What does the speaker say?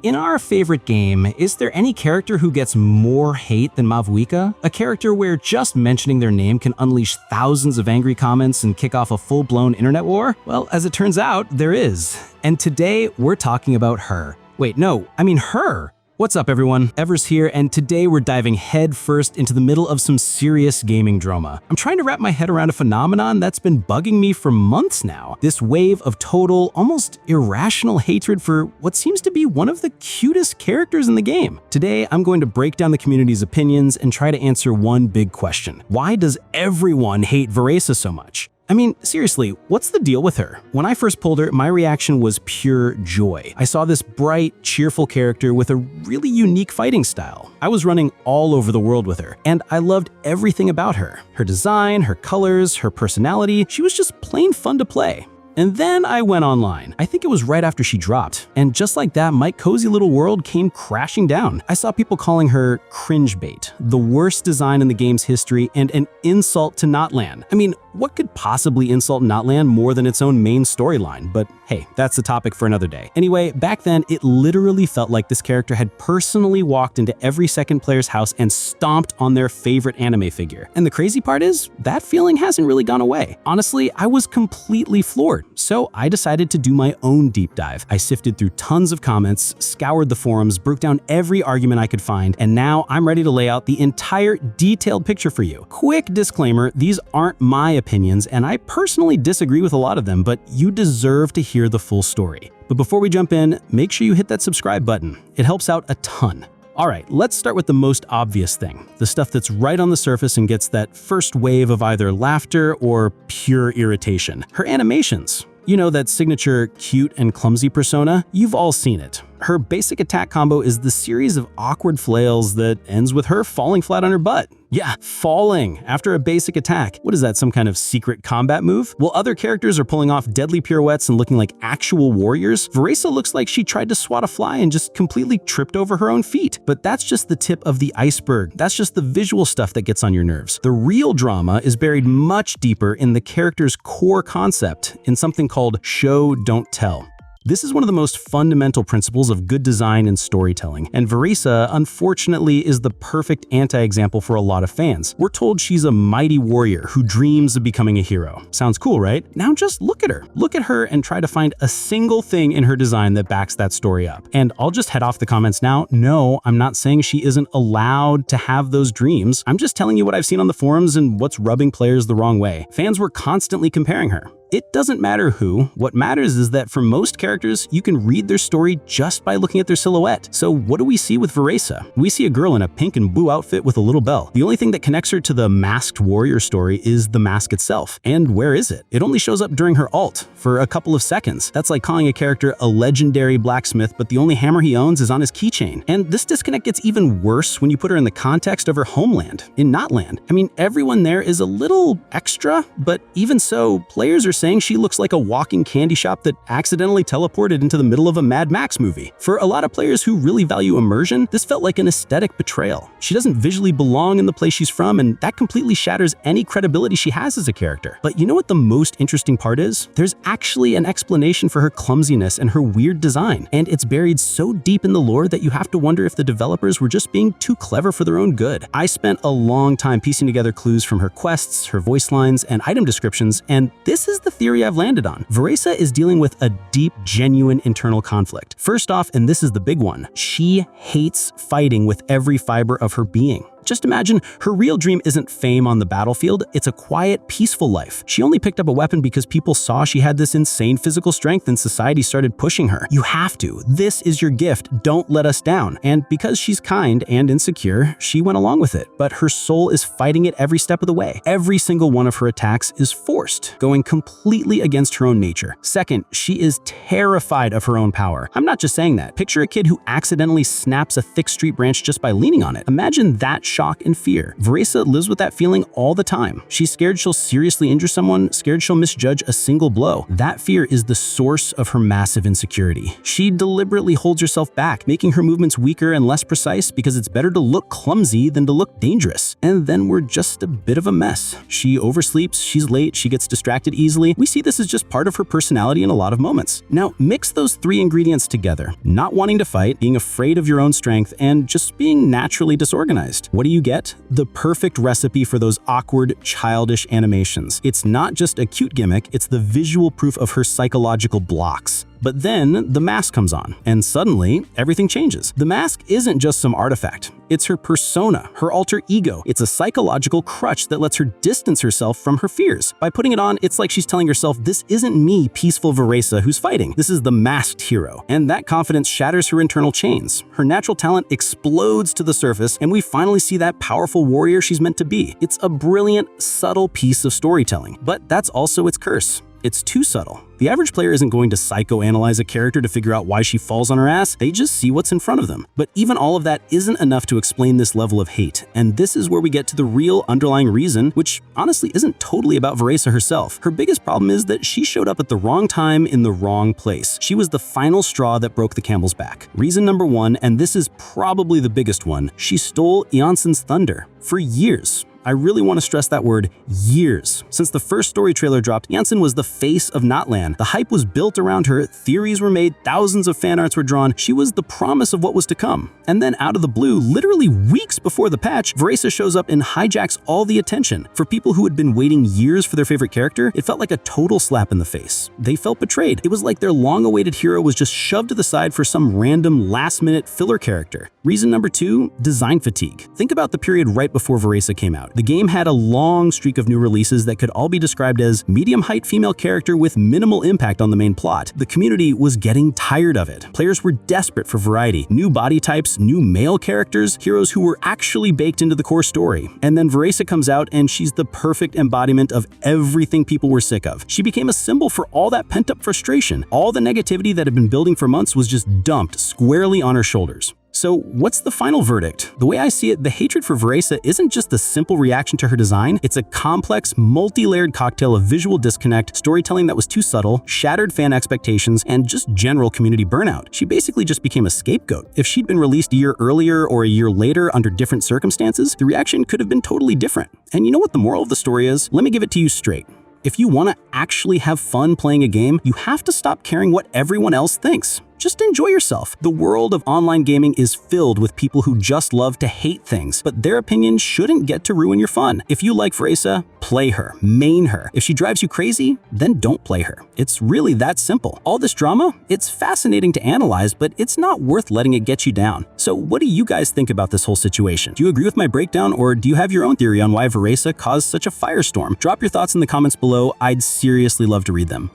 In our favorite game, is there any character who gets more hate than Mavuika? A character where just mentioning their name can unleash thousands of angry comments and kick off a full-blown internet war? Well, as it turns out, there is. And today, we're talking about her. Wait, no, I mean her! What's up everyone, Evers here, and today we're diving headfirst into the middle of some serious gaming drama. I'm trying to wrap my head around a phenomenon that's been bugging me for months now. This wave of total, almost irrational hatred for what seems to be one of the cutest characters in the game. Today, I'm going to break down the community's opinions and try to answer one big question. Why does everyone hate Varesa so much? I mean, seriously, what's the deal with her? When I first pulled her, my reaction was pure joy. I saw this bright, cheerful character with a really unique fighting style. I was running all over the world with her, and I loved everything about her. Her design, her colors, her personality, she was just plain fun to play. And then I went online. I think it was right after she dropped. And just like that, my cozy little world came crashing down. I saw people calling her cringe bait, the worst design in the game's history, and an insult to Notland. I mean, what could possibly insult Notland more than its own main storyline? But hey, that's a topic for another day. Anyway, back then, it literally felt like this character had personally walked into every second player's house and stomped on their favorite anime figure. And the crazy part is, that feeling hasn't really gone away. Honestly, I was completely floored. So I decided to do my own deep dive. I sifted through tons of comments, scoured the forums, broke down every argument I could find, and now I'm ready to lay out the entire detailed picture for you. Quick disclaimer, these aren't my opinions, and I personally disagree with a lot of them, but you deserve to hear the full story. But before we jump in, make sure you hit that subscribe button. It helps out a ton. All right, let's start with the most obvious thing, the stuff that's right on the surface and gets that first wave of either laughter or pure irritation. Her animations. You know, that signature cute and clumsy persona? You've all seen it. Her basic attack combo is the series of awkward flails that ends with her falling flat on her butt. Yeah, falling after a basic attack. What is that, some kind of secret combat move? While other characters are pulling off deadly pirouettes and looking like actual warriors, Varesa looks like she tried to swat a fly and just completely tripped over her own feet. But that's just the tip of the iceberg. That's just the visual stuff that gets on your nerves. The real drama is buried much deeper in the character's core concept, in something called show, don't tell. This is one of the most fundamental principles of good design and storytelling, and Varesa, unfortunately, is the perfect anti-example for a lot of fans. We're told she's a mighty warrior who dreams of becoming a hero. Sounds cool, right? Now just look at her. Look at her and try to find a single thing in her design that backs that story up. And I'll just head off the comments now. No, I'm not saying she isn't allowed to have those dreams. I'm just telling you what I've seen on the forums and what's rubbing players the wrong way. Fans were constantly comparing her. It doesn't matter who. What matters is that for most characters, you can read their story just by looking at their silhouette. So what do we see with Varesa? We see a girl in a pink and blue outfit with a little bell. The only thing that connects her to the masked warrior story is the mask itself. And where is it? It only shows up during her ult for a couple of seconds. That's like calling a character a legendary blacksmith, but the only hammer he owns is on his keychain. And this disconnect gets even worse when you put her in the context of her homeland, in Notland. I mean, everyone there is a little extra, but even so, players are saying she looks like a walking candy shop that accidentally teleported into the middle of a Mad Max movie. For a lot of players who really value immersion, this felt like an aesthetic betrayal. She doesn't visually belong in the place she's from, and that completely shatters any credibility she has as a character. But you know what the most interesting part is? There's actually an explanation for her clumsiness and her weird design, and it's buried so deep in the lore that you have to wonder if the developers were just being too clever for their own good. I spent a long time piecing together clues from her quests, her voice lines, and item descriptions, and this is the theory I've landed on. Varesa is dealing with a deep, genuine internal conflict. First off, and this is the big one, she hates fighting with every fiber of her being. Just imagine her real dream isn't fame on the battlefield, it's a quiet, peaceful life. She only picked up a weapon because people saw she had this insane physical strength and society started pushing her. You have to. This is your gift. Don't let us down. And because she's kind and insecure, she went along with it. But her soul is fighting it every step of the way. Every single one of her attacks is forced, going completely against her own nature. Second, she is terrified of her own power. I'm not just saying that. Picture a kid who accidentally snaps a thick street branch just by leaning on it. Imagine that shock and fear. Varesa lives with that feeling all the time. She's scared she'll seriously injure someone, scared she'll misjudge a single blow. That fear is the source of her massive insecurity. She deliberately holds herself back, making her movements weaker and less precise because it's better to look clumsy than to look dangerous. And then we're just a bit of a mess. She oversleeps, she's late, she gets distracted easily. We see this as just part of her personality in a lot of moments. Now, mix those three ingredients together: not wanting to fight, being afraid of your own strength, and just being naturally disorganized. What do you get? The perfect recipe for those awkward, childish animations. It's not just a cute gimmick, it's the visual proof of her psychological blocks. But then the mask comes on, and suddenly everything changes. The mask isn't just some artifact. It's her persona, her alter ego. It's a psychological crutch that lets her distance herself from her fears. By putting it on, it's like she's telling herself, this isn't me, peaceful Varesa, who's fighting. This is the masked hero. And that confidence shatters her internal chains. Her natural talent explodes to the surface, and we finally see that powerful warrior she's meant to be. It's a brilliant, subtle piece of storytelling. But that's also its curse. It's too subtle. The average player isn't going to psychoanalyze a character to figure out why she falls on her ass, they just see what's in front of them. But even all of that isn't enough to explain this level of hate, and this is where we get to the real underlying reason, which honestly isn't totally about Varesa herself. Her biggest problem is that she showed up at the wrong time in the wrong place. She was the final straw that broke the camel's back. Reason number one, and this is probably the biggest one, she stole Janssen's thunder. For years. I really want to stress that word, years. Since the first story trailer dropped, Janssen was the face of Notland. The hype was built around her, theories were made, thousands of fan arts were drawn. She was the promise of what was to come. And then out of the blue, literally weeks before the patch, Varesa shows up and hijacks all the attention. For people who had been waiting years for their favorite character, it felt like a total slap in the face. They felt betrayed. It was like their long-awaited hero was just shoved to the side for some random last-minute filler character. Reason number two, design fatigue. Think about the period right before Varesa came out. The game had a long streak of new releases that could all be described as medium-height female character with minimal impact on the main plot. The community was getting tired of it. Players were desperate for variety, new body types, new male characters, heroes who were actually baked into the core story. And then Varesa comes out and she's the perfect embodiment of everything people were sick of. She became a symbol for all that pent-up frustration. All the negativity that had been building for months was just dumped squarely on her shoulders. So what's the final verdict? The way I see it, the hatred for Varesa isn't just a simple reaction to her design, it's a complex, multi-layered cocktail of visual disconnect, storytelling that was too subtle, shattered fan expectations, and just general community burnout. She basically just became a scapegoat. If she'd been released a year earlier or a year later under different circumstances, the reaction could have been totally different. And you know what the moral of the story is? Let me give it to you straight. If you want to actually have fun playing a game, you have to stop caring what everyone else thinks. Just enjoy yourself. The world of online gaming is filled with people who just love to hate things, but their opinions shouldn't get to ruin your fun. If you like Varesa, play her, main her. If she drives you crazy, then don't play her. It's really that simple. All this drama, it's fascinating to analyze, but it's not worth letting it get you down. So what do you guys think about this whole situation? Do you agree with my breakdown, or do you have your own theory on why Varesa caused such a firestorm? Drop your thoughts in the comments below. I'd seriously love to read them.